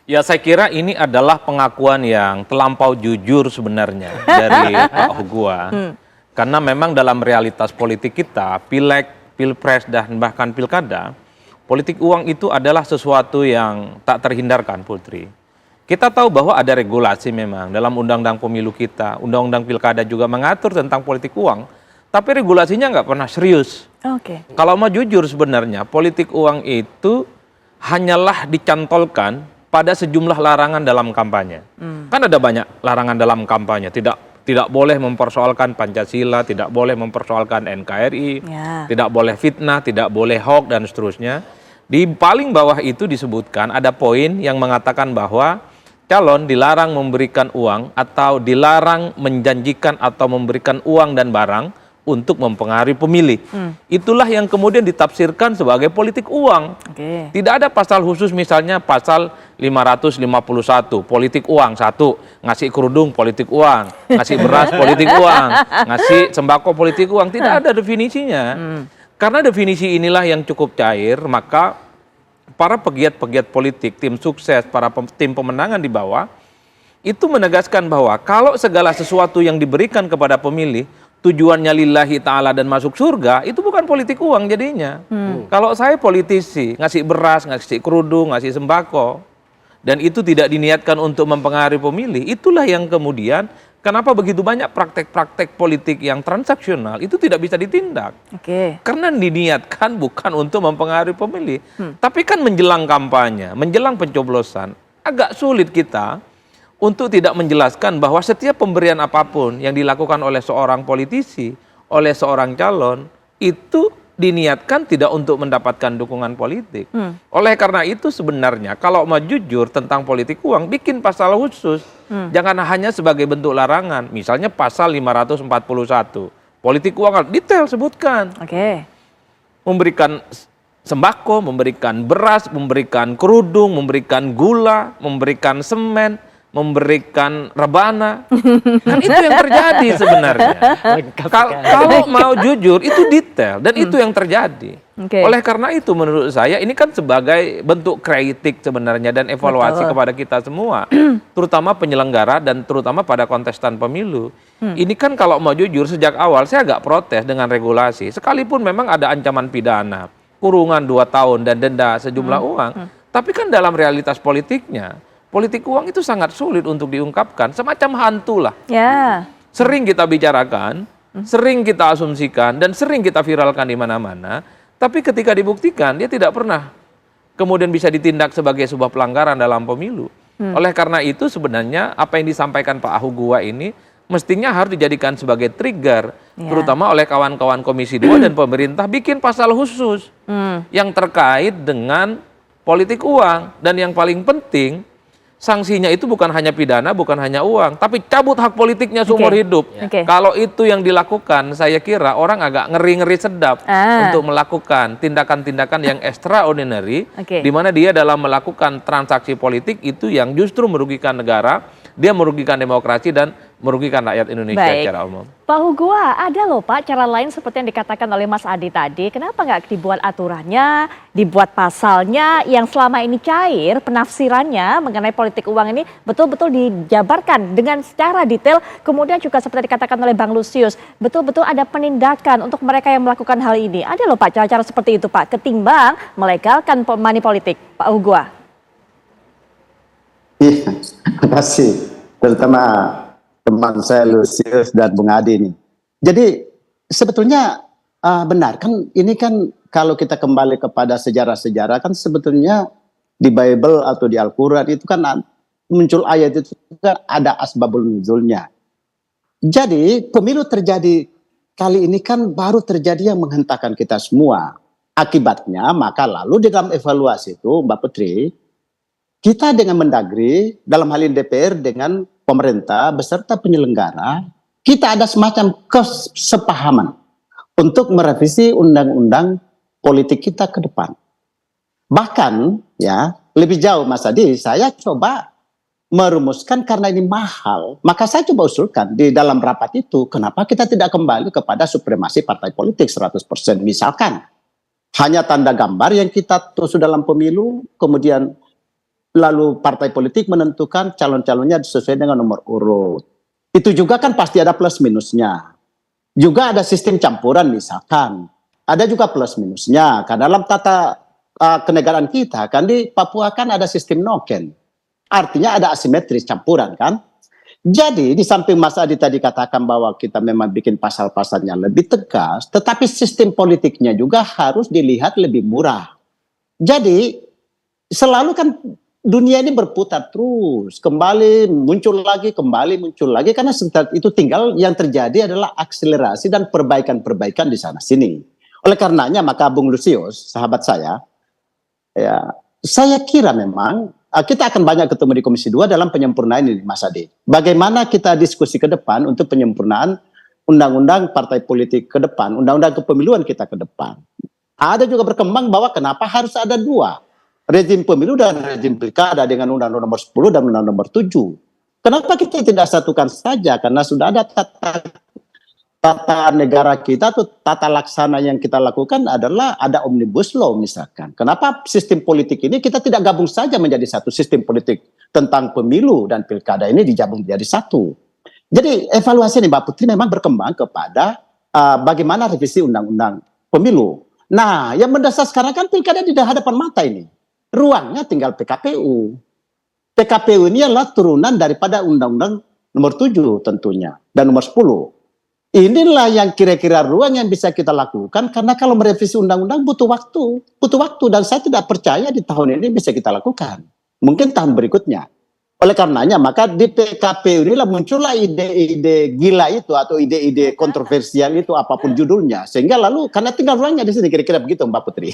Ya, saya kira ini adalah pengakuan yang terlampau jujur sebenarnya dari Pak Hugua. Karena memang dalam realitas politik kita, pileg, pilpres, dan bahkan pilkada, politik uang itu adalah sesuatu yang tak terhindarkan, Putri. Kita tahu bahwa ada regulasi memang dalam undang-undang pemilu kita, undang-undang pilkada juga mengatur tentang politik uang, tapi regulasinya nggak pernah serius. Oke. Kalau mau jujur sebenarnya, politik uang itu hanyalah dicantolkan pada sejumlah larangan dalam kampanye. Kan ada banyak larangan dalam kampanye, tidak boleh mempersoalkan Pancasila, tidak boleh mempersoalkan NKRI, Ya. tidak boleh fitnah, tidak boleh hoax dan seterusnya. Di paling bawah itu disebutkan ada poin yang mengatakan bahwa calon dilarang memberikan uang atau dilarang menjanjikan atau memberikan uang dan barang untuk mempengaruhi pemilih. Itulah yang kemudian ditafsirkan sebagai politik uang. Oke. Tidak ada pasal khusus misalnya pasal 551, politik uang, satu, ngasih kerudung politik uang, ngasih beras politik uang, ngasih sembako politik uang, tidak ada definisinya. Karena definisi inilah yang cukup cair, maka para pegiat-pegiat politik, tim sukses, tim pemenangan di bawah, itu menegaskan bahwa kalau segala sesuatu yang diberikan kepada pemilih, tujuannya lillahi ta'ala dan masuk surga, itu bukan politik uang jadinya. Kalau saya politisi, ngasih beras, ngasih kerudung, ngasih sembako, dan itu tidak diniatkan untuk mempengaruhi pemilih, itulah yang kemudian kenapa begitu banyak praktek-praktek politik yang transaksional itu tidak bisa ditindak. Oke. Karena diniatkan bukan untuk mempengaruhi pemilih. Tapi kan menjelang kampanye, menjelang pencoblosan, agak sulit kita untuk tidak menjelaskan bahwa setiap pemberian apapun yang dilakukan oleh seorang politisi, oleh seorang calon, itu diniatkan tidak untuk mendapatkan dukungan politik. Oleh karena itu sebenarnya kalau mau jujur tentang politik uang, bikin pasal khusus. Jangan hanya sebagai bentuk larangan. Misalnya pasal 541, politik uang, detail sebutkan. Oke. Memberikan sembako, memberikan beras, memberikan kerudung, memberikan gula, memberikan semen, memberikan rebana, kan itu yang terjadi sebenarnya. Kalau mau jujur itu detail dan itu yang terjadi. Oke. Oleh karena itu menurut saya ini kan sebagai bentuk kritik sebenarnya dan evaluasi Betul. kepada kita semua, terutama penyelenggara dan terutama pada kontestan pemilu. Ini kan kalau mau jujur sejak awal saya agak protes dengan regulasi, sekalipun memang ada ancaman pidana, kurungan 2 tahun dan denda sejumlah uang, tapi kan dalam realitas politiknya, politik uang itu sangat sulit untuk diungkapkan, semacam hantu lah. Ya. Sering kita bicarakan, sering kita asumsikan, dan sering kita viralkan di mana-mana, tapi ketika dibuktikan, dia tidak pernah kemudian bisa ditindak sebagai sebuah pelanggaran dalam pemilu. Oleh karena itu sebenarnya apa yang disampaikan Pak Hugua ini mestinya harus dijadikan sebagai trigger, terutama oleh kawan-kawan Komisi 2 dan pemerintah bikin pasal khusus yang terkait dengan politik uang. Dan yang paling penting, sanksinya itu bukan hanya pidana, bukan hanya uang, tapi cabut hak politiknya seumur hidup. Kalau itu yang dilakukan, saya kira orang agak ngeri-ngeri sedap untuk melakukan tindakan-tindakan yang extraordinary, di mana dia dalam melakukan transaksi politik itu yang justru merugikan negara, dia merugikan demokrasi dan merugikan rakyat Indonesia secara umum. Pak Hugua, ada loh Pak cara lain seperti yang dikatakan oleh Mas Adi tadi. Kenapa nggak dibuat aturannya, dibuat pasalnya yang selama ini cair penafsirannya mengenai politik uang ini betul-betul dijabarkan dengan secara detail. Kemudian juga seperti dikatakan oleh Bang Lusius, betul-betul ada penindakan untuk mereka yang melakukan hal ini. Ada loh Pak cara-cara seperti itu Pak, ketimbang melegalkan money politik. Pak Hugua. Iya, terima kasih. Terutama teman saya Lusius dan Bung Adi ini. Jadi sebetulnya benar kan, ini kan kalau kita kembali kepada sejarah-sejarah kan sebetulnya di Bible atau di Al-Quran itu kan muncul ayat itu kan ada asbabul nuzulnya. Jadi pemilu terjadi kali ini kan baru terjadi yang menghentakkan kita semua. Akibatnya maka lalu di dalam evaluasi itu Mbak Putri, kita dengan Mendagri, dalam hal ini DPR dengan pemerintah beserta penyelenggara, kita ada semacam kesepahaman untuk merevisi undang-undang politik kita ke depan. Bahkan ya lebih jauh Mas Adi, saya coba merumuskan karena ini mahal, maka saya coba usulkan di dalam rapat itu, kenapa kita tidak kembali kepada supremasi partai politik 100%, misalkan hanya tanda gambar yang kita tulis dalam pemilu, kemudian lalu partai politik menentukan calon-calonnya sesuai dengan nomor urut. Itu juga kan pasti ada plus minusnya. Juga ada sistem campuran misalkan. Ada juga plus minusnya. Karena dalam tata kenegaraan kita kan di Papua kan ada sistem noken. Artinya ada asimetris campuran kan. Jadi di samping Mas Adi tadi katakan bahwa kita memang bikin pasal-pasalnya lebih tegas, tetapi sistem politiknya juga harus dilihat lebih murah. Jadi selalu kan dunia ini berputar terus, kembali muncul lagi, karena itu tinggal yang terjadi adalah akselerasi dan perbaikan-perbaikan di sana sini. Oleh karenanya maka Bung Lusius, sahabat saya, ya saya kira memang kita akan banyak ketemu di Komisi 2 dalam penyempurnaan ini, Mas Adi. Bagaimana kita diskusi ke depan untuk penyempurnaan undang-undang partai politik ke depan, undang-undang kepemiluan kita ke depan. Ada juga berkembang bahwa kenapa harus ada dua rezim pemilu dan rezim pilkada dengan Undang-Undang Nomor 10 dan Undang-Undang Nomor 7. Kenapa kita tidak satukan saja? Karena sudah ada tata negara kita atau tata laksana yang kita lakukan adalah ada omnibus law misalkan. Kenapa sistem politik ini kita tidak gabung saja menjadi satu sistem politik tentang pemilu dan pilkada ini digabung menjadi satu. Jadi evaluasi ini Mbak Putri memang berkembang kepada bagaimana revisi undang-undang pemilu. Nah, yang mendasar sekarang kan pilkada di hadapan mata ini. Ruangnya tinggal PKPU. PKPU ini adalah turunan daripada Undang-Undang Nomor 7 tentunya dan Nomor 10. Inilah yang kira-kira ruang yang bisa kita lakukan karena kalau merevisi undang-undang butuh waktu dan saya tidak percaya di tahun ini bisa kita lakukan. Mungkin tahun berikutnya. Oleh karenanya maka di PKPU inilah muncullah ide-ide gila itu atau ide-ide kontroversial itu apapun judulnya sehingga lalu karena tinggal ruangnya di sini kira-kira begitu Mbak Putri.